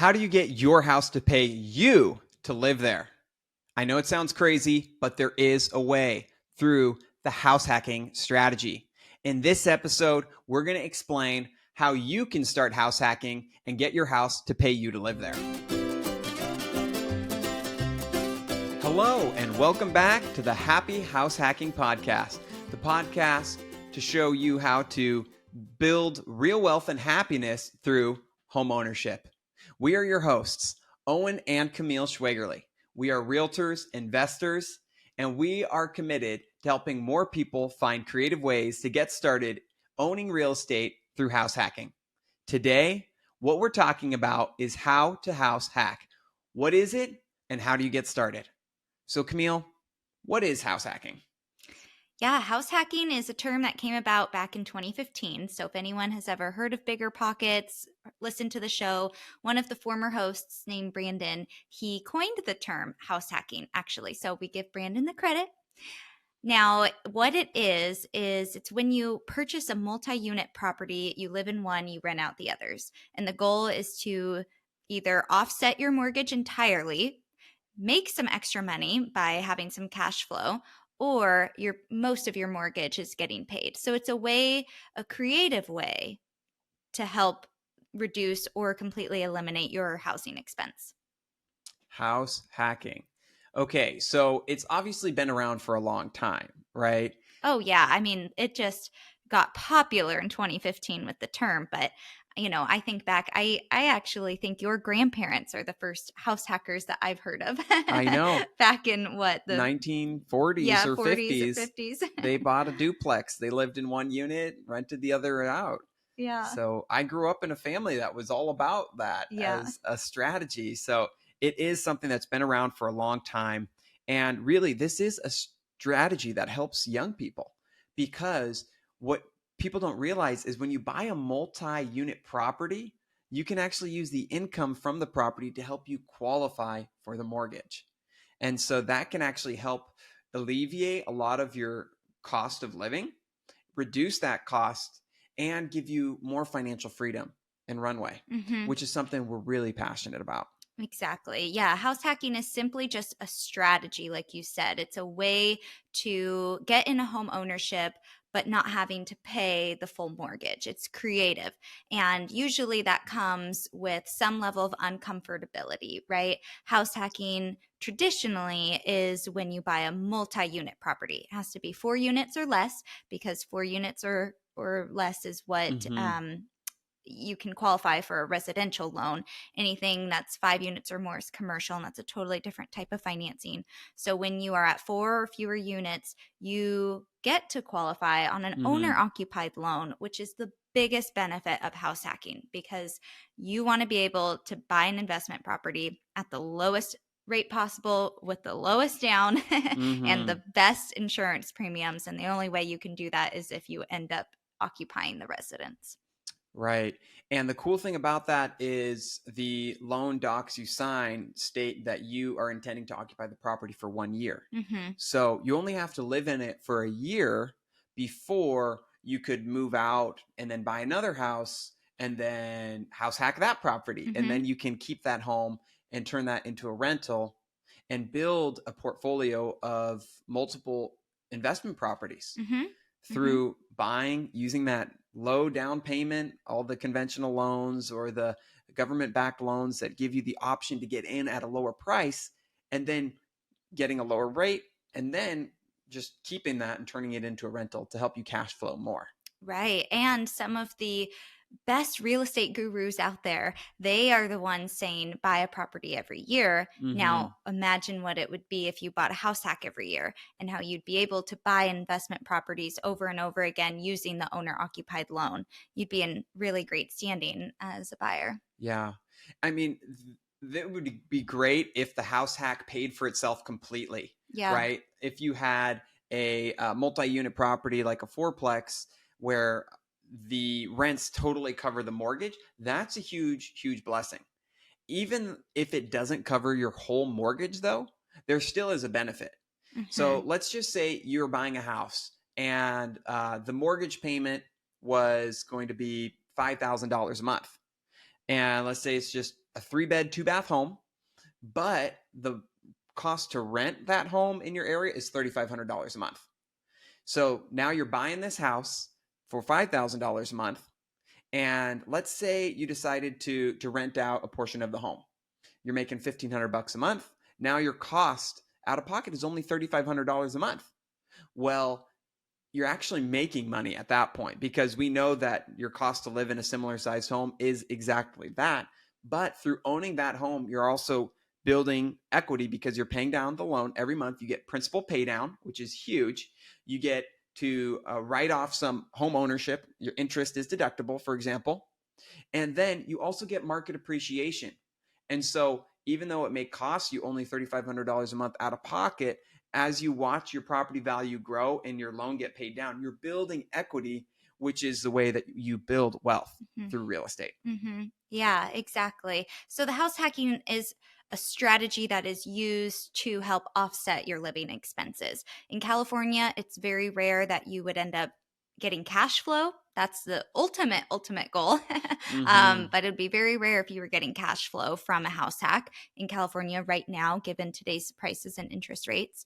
How do you get your house to pay you to live there? I know it sounds crazy, but there is a way through the house hacking strategy. In this episode, we're going to explain how you can start house hacking and get your house to pay you to live there. Hello, and welcome back to the Happy House Hacking Podcast, the podcast to show you how to build real wealth and happiness through homeownership. We are your hosts, Owen and Camille Schwaegerle. We are realtors, investors, and we are committed to helping more people find creative ways to get started owning real estate through house hacking. Today, what we're talking about is how to house hack. What is it and how do you get started? So Camille, what is house hacking? Yeah, house hacking is a term that came about back in 2015. So if anyone has ever heard of Bigger Pockets, listened to the show, one of the former hosts named Brandon, he coined the term house hacking, actually. So we give Brandon the credit. Now, what it is it's when you purchase a multi-unit property, you live in one, you rent out the others. And the goal is to either offset your mortgage entirely, make some extra money by having some cash flow, or most of your mortgage is getting paid. So it's a creative way to help reduce or completely eliminate your housing expense. House hacking. Okay, so it's obviously been around for a long time, right? Oh yeah, I mean, it just got popular in 2015 with the term, but I think back, I actually think your grandparents are the first house hackers that I've heard of. I know. Back in what, the 1940s or 40s or 50s, 50s. they bought a duplex. They lived in one unit, rented the other out. Yeah. So I grew up in a family that was all about that as a strategy. So it is something that's been around for a long time. And really, this is a strategy that helps young people, because what people don't realize is when you buy a multi-unit property, you can actually use the income from the property to help you qualify for the mortgage. And so that can actually help alleviate a lot of your cost of living, reduce that cost, and give you more financial freedom and runway, which is something we're really passionate about. Exactly. Yeah. House hacking is simply just a strategy, like you said. It's a way to get into home ownership, but not having to pay the full mortgage. It's creative. And usually that comes with some level of uncomfortability, right? House hacking traditionally is when you buy a multi-unit property. It has to be 4 units or less, because 4 units or less is what you can qualify for a residential loan. Anything that's 5 units or more is commercial, and that's a totally different type of financing. So when you are at 4 or fewer units, you get to qualify on an owner-occupied loan, which is the biggest benefit of house hacking, because you want to be able to buy an investment property at the lowest rate possible with the lowest down and the best insurance premiums. And the only way you can do that is if you end up occupying the residence. Right. And the cool thing about that is the loan docs you sign state that you are intending to occupy the property for 1 year. So you only have to live in it for a year before you could move out and then buy another house and then house hack that property. And then you can keep that home and turn that into a rental and build a portfolio of multiple investment properties through buying, using that low down payment, all the conventional loans or the government-backed loans that give you the option to get in at a lower price, and then getting a lower rate, and then just keeping that and turning it into a rental to help you cash flow more. Right. And some of the best real estate gurus out there, they are the ones saying buy a property every year. Now, imagine what it would be if you bought a house hack every year, and how you'd be able to buy investment properties over and over again using the owner-occupied loan. You'd be in really great standing as a buyer. Yeah. I mean, that would be great if the house hack paid for itself completely, right? If you had a multi-unit property like a fourplex where the rents totally cover the mortgage, that's a huge, huge blessing. Even if it doesn't cover your whole mortgage, though, there still is a benefit. So let's just say you're buying a house and the mortgage payment was going to be $5,000 a month. And let's say it's just a 3-bed, 2-bath home, but the cost to rent that home in your area is $3,500 a month. So now you're buying this house for $5,000 a month. And let's say you decided to rent out a portion of the home. You're making $1,500 a month. Now your cost out of pocket is only $3,500 a month. Well, you're actually making money at that point, because we know that your cost to live in a similar sized home is exactly that. But through owning that home, you're also building equity, because you're paying down the loan every month. You get principal pay down, which is huge. You get to write off some home ownership. Your interest is deductible, for example. And then you also get market appreciation. And so even though it may cost you only $3,500 a month out of pocket, as you watch your property value grow and your loan get paid down, you're building equity, which is the way that you build wealth through real estate. Yeah, exactly. So the house hacking is a strategy that is used to help offset your living expenses. In California, it's very rare that you would end up getting cash flow. That's the ultimate goal. But it'd be very rare if you were getting cash flow from a house hack in California right now, given today's prices and interest rates.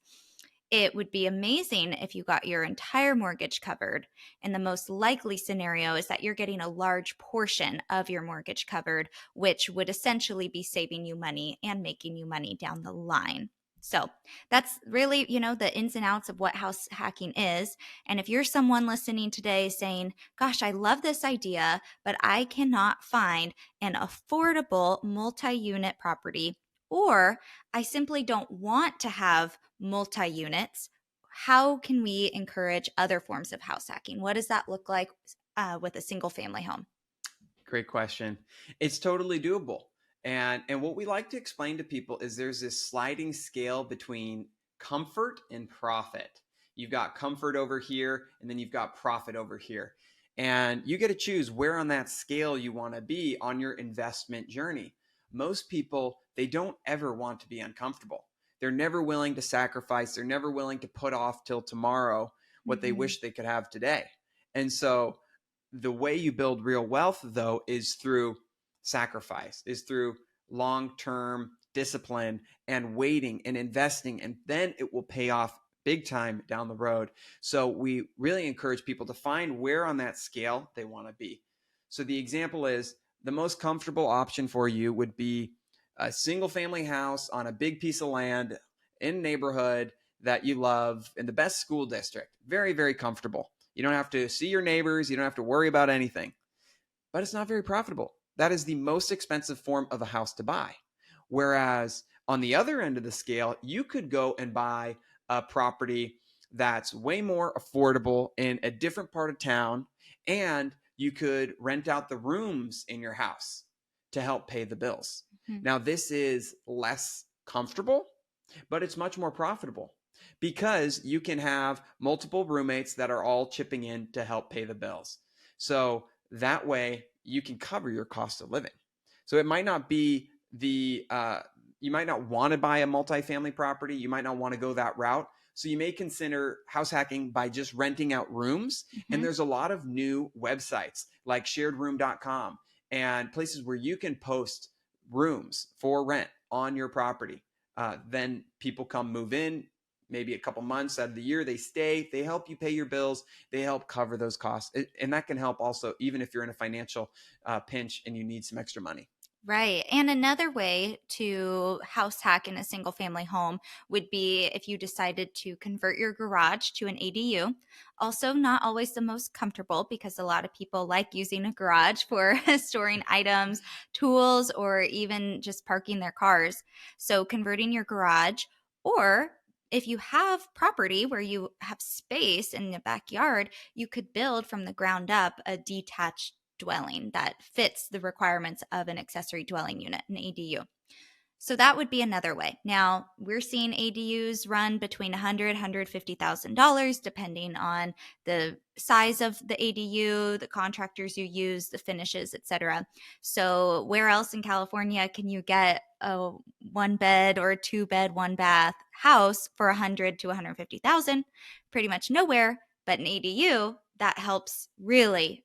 It would be amazing if you got your entire mortgage covered. And the most likely scenario is that you're getting a large portion of your mortgage covered, which would essentially be saving you money and making you money down the line. So that's really, the ins and outs of what house hacking is. And if you're someone listening today saying, gosh, I love this idea, but I cannot find an affordable multi-unit property, or I simply don't want to have multi-units, how can we encourage other forms of house hacking? What does that look like with a single family home? Great question. It's totally doable. And what we like to explain to people is there's this sliding scale between comfort and profit. You've got comfort over here, and then you've got profit over here. And you get to choose where on that scale you want to be on your investment journey. Most people, they don't ever want to be uncomfortable. They're never willing to sacrifice. They're never willing to put off till tomorrow what they wish they could have today. And so the way you build real wealth, though, is through sacrifice, is through long-term discipline and waiting and investing, and then it will pay off big time down the road. So we really encourage people to find where on that scale they want to be. So the example is, the most comfortable option for you would be a single family house on a big piece of land in a neighborhood that you love in the best school district. Very, very comfortable. You don't have to see your neighbors. You don't have to worry about anything. But it's not very profitable. That is the most expensive form of a house to buy. Whereas on the other end of the scale, you could go and buy a property that's way more affordable in a different part of town, and you could rent out the rooms in your house to help pay the bills. Now, this is less comfortable, but it's much more profitable, because you can have multiple roommates that are all chipping in to help pay the bills. So that way you can cover your cost of living. So it might not be you might not want to buy a multifamily property. You might not want to go that route. So you may consider house hacking by just renting out rooms. And there's a lot of new websites like sharedroom.com and places where you can post rooms for rent on your property. Then people come move in, maybe a couple months out of the year, they stay, they help you pay your bills, they help cover those costs. And that can help also, even if you're in a financial pinch and you need some extra money. Right. And another way to house hack in a single family home would be if you decided to convert your garage to an ADU. Also, not always the most comfortable, because a lot of people like using a garage for storing items, tools, or even just parking their cars. So converting your garage, or if you have property where you have space in the backyard, you could build from the ground up a detached dwelling that fits the requirements of an accessory dwelling unit, an ADU. So that would be another way. Now, we're seeing ADUs run between $100,000 and $150,000, depending on the size of the ADU, the contractors you use, the finishes, etc. So where else in California can you get a 1-bed or a 2-bed, 1-bath house for $100,000 to $150,000? Pretty much nowhere. But an ADU, that helps really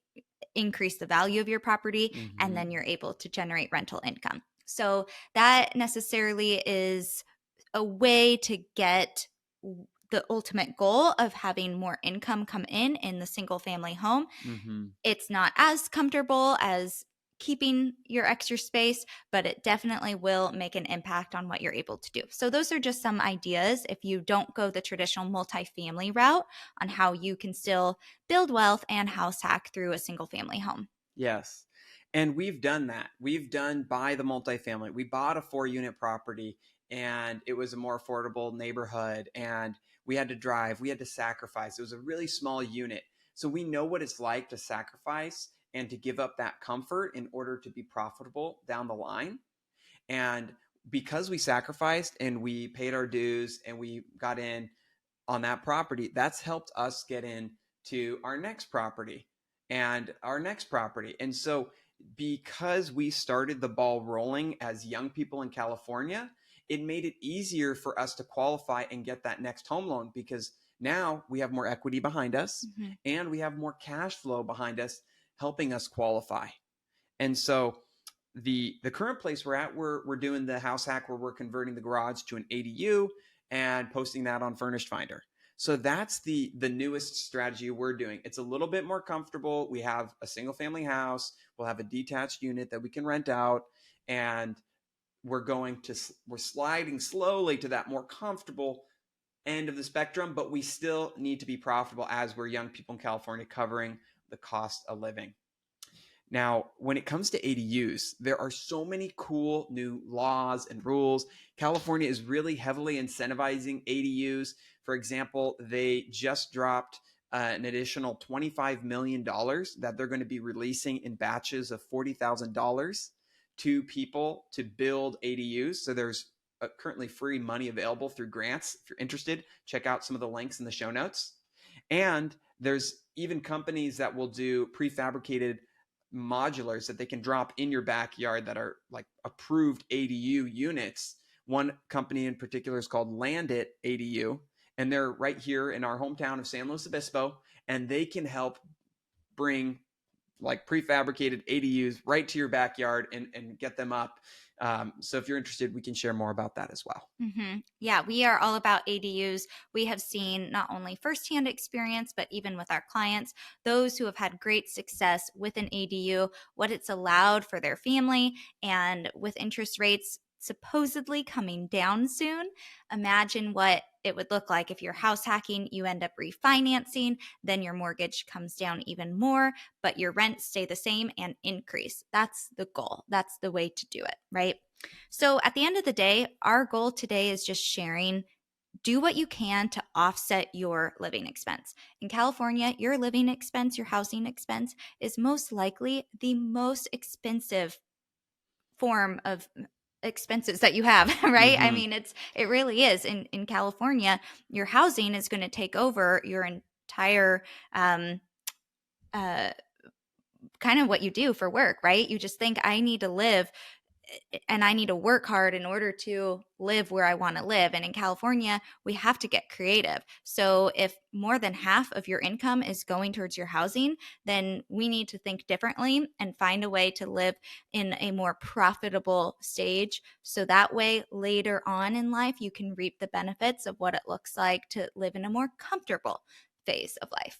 increase the value of your property, and then you're able to generate rental income. So that necessarily is a way to get the ultimate goal of having more income come in the single family home. Mm-hmm. It's not as comfortable as keeping your extra space, but it definitely will make an impact on what you're able to do. So those are just some ideas if you don't go the traditional multifamily route on how you can still build wealth and house hack through a single family home. Yes. And we've done that. We've done buy the multifamily. We bought a 4-unit property and it was a more affordable neighborhood and we had to drive, we had to sacrifice. It was a really small unit. So we know what it's like to sacrifice and to give up that comfort in order to be profitable down the line. And because we sacrificed and we paid our dues and we got in on that property, that's helped us get in to our next property and our next property. And so because we started the ball rolling as young people in California, it made it easier for us to qualify and get that next home loan because now we have more equity behind us and we have more cash flow behind us helping us qualify. And so the current place we're at, we're doing the house hack where we're converting the garage to an ADU and posting that on Furnished Finder. So that's the newest strategy we're doing. It's a little bit more comfortable. We have a single family house. We'll have a detached unit that we can rent out, and we're sliding slowly to that more comfortable end of the spectrum, but we still need to be profitable as we're young people in California covering the cost of living. Now, when it comes to ADUs, there are so many cool new laws and rules. California is really heavily incentivizing ADUs. For example, they just dropped an additional $25 million that they're going to be releasing in batches of $40,000 to people to build ADUs. So there's currently free money available through grants. If you're interested, check out some of the links in the show notes. And there's even companies that will do prefabricated modulars that they can drop in your backyard that are like approved ADU units. One company in particular is called Landit ADU, and they're right here in our hometown of San Luis Obispo, and they can help bring like prefabricated ADUs right to your backyard and get them up. So if you're interested, we can share more about that as well. Yeah, we are all about ADUs. We have seen not only firsthand experience, but even with our clients, those who have had great success with an ADU, what it's allowed for their family, and with interest rates supposedly coming down soon, imagine what it would look like if you're house hacking, you end up refinancing, then your mortgage comes down even more, but your rents stay the same and increase. That's the goal. That's the way to do it, right? So at the end of the day, our goal today is just sharing. Do what you can to offset your living expense. In California, your living expense, your housing expense is most likely the most expensive form of expenses that you have, right? I mean, it really is. In California, your housing is going to take over your entire kind of what you do for work, right? You just think I need to live and I need to work hard in order to live where I want to live. And in California, we have to get creative. So if more than half of your income is going towards your housing, then we need to think differently and find a way to live in a more profitable stage. So that way, later on in life, you can reap the benefits of what it looks like to live in a more comfortable phase of life.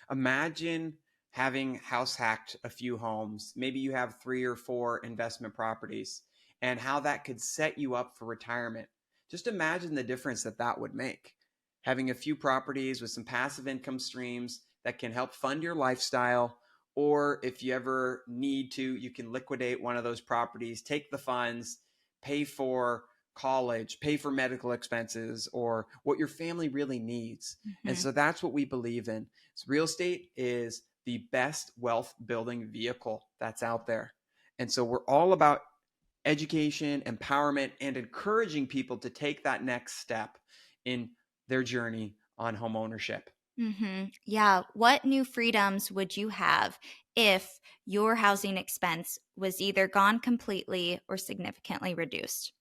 Imagine having house hacked a few homes. Maybe you have 3 or 4 investment properties and how that could set you up for retirement. Just imagine the difference that would make. Having a few properties with some passive income streams that can help fund your lifestyle, or if you ever need to, you can liquidate one of those properties, take the funds, pay for college, pay for medical expenses, or what your family really needs. And so that's what we believe in. So real estate is the best wealth building vehicle that's out there. And so we're all about education, empowerment, and encouraging people to take that next step in their journey on home ownership. Yeah. What new freedoms would you have if your housing expense was either gone completely or significantly reduced?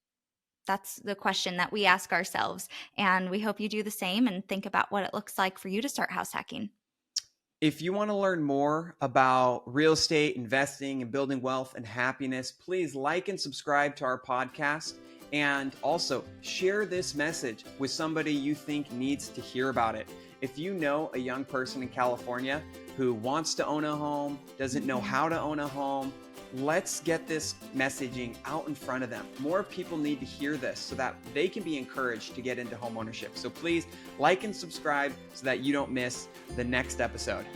That's the question that we ask ourselves. And we hope you do the same and think about what it looks like for you to start house hacking. If you want to learn more about real estate, investing, and building wealth and happiness, please like and subscribe to our podcast. And also share this message with somebody you think needs to hear about it. If you know a young person in California who wants to own a home, doesn't know how to own a home, let's get this messaging out in front of them. More people need to hear this so that they can be encouraged to get into home ownership. So please like and subscribe so that you don't miss the next episode.